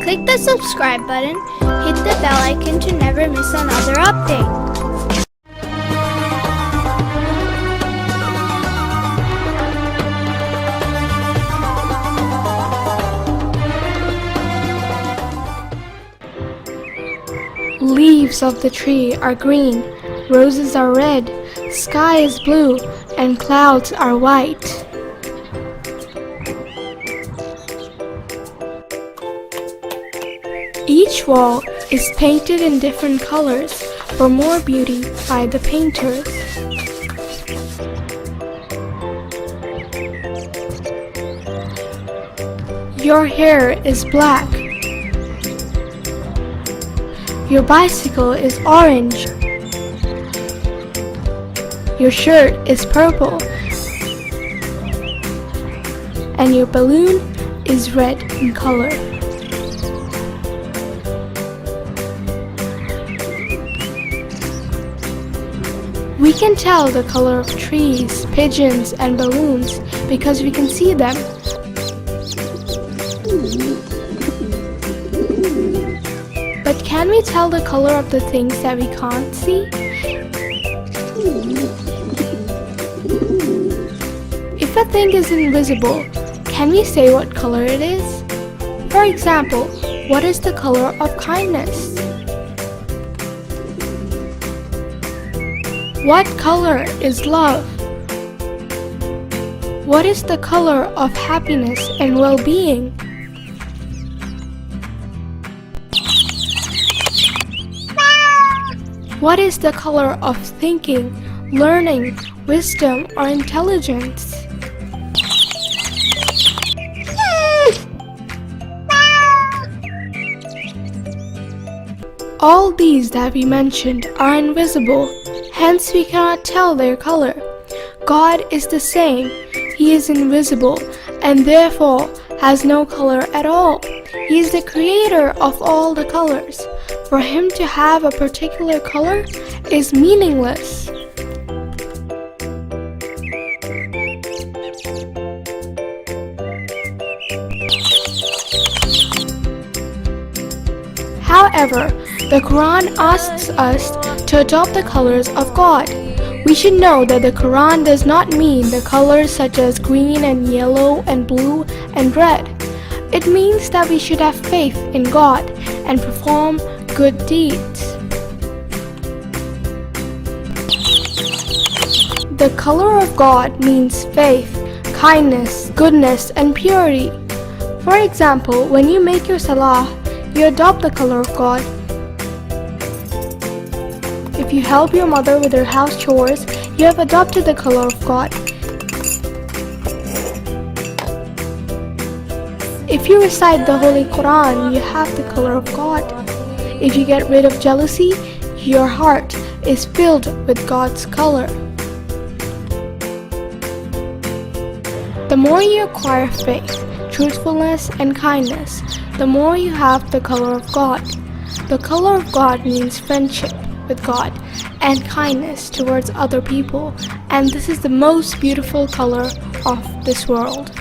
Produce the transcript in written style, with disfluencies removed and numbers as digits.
Click the subscribe button, hit the bell icon to never miss another update. Leaves of the tree are green, roses are red, sky is blue, and clouds are white. Each wall is painted in different colors for more beauty by the painters. Your hair is black. Your bicycle is orange. Your shirt is purple. And your balloon is red in color. We can tell the color of trees, pigeons, and balloons because we can see them. But can we tell the color of the things that we can't see? If a thing is invisible, can we say what color it is? For example, what is the color of kindness? What color is love? What is the color of happiness and well-being? What is the color of thinking, learning, wisdom, or intelligence? All these that we mentioned are invisible, hence we cannot tell their color. God is the same. He is invisible and therefore has no color at all. He is the creator of all the colors. For him to have a particular color is meaningless. However, the Quran asks us to adopt the colors of God. We should know that the Quran does not mean the colors such as green and yellow and blue and red. It means that we should have faith in God and perform good deeds. The color of God means faith, kindness, goodness, and purity. For example, when you make your salah, you adopt the color of God. If you help your mother with her house chores, you have adopted the color of God. If you recite the Holy Quran, you have the color of God. If you get rid of jealousy, your heart is filled with God's color. The more you acquire faith, truthfulness, and kindness, the more you have the color of God. The color of God means friendship with God and kindness towards other people, and this is the most beautiful color of this world.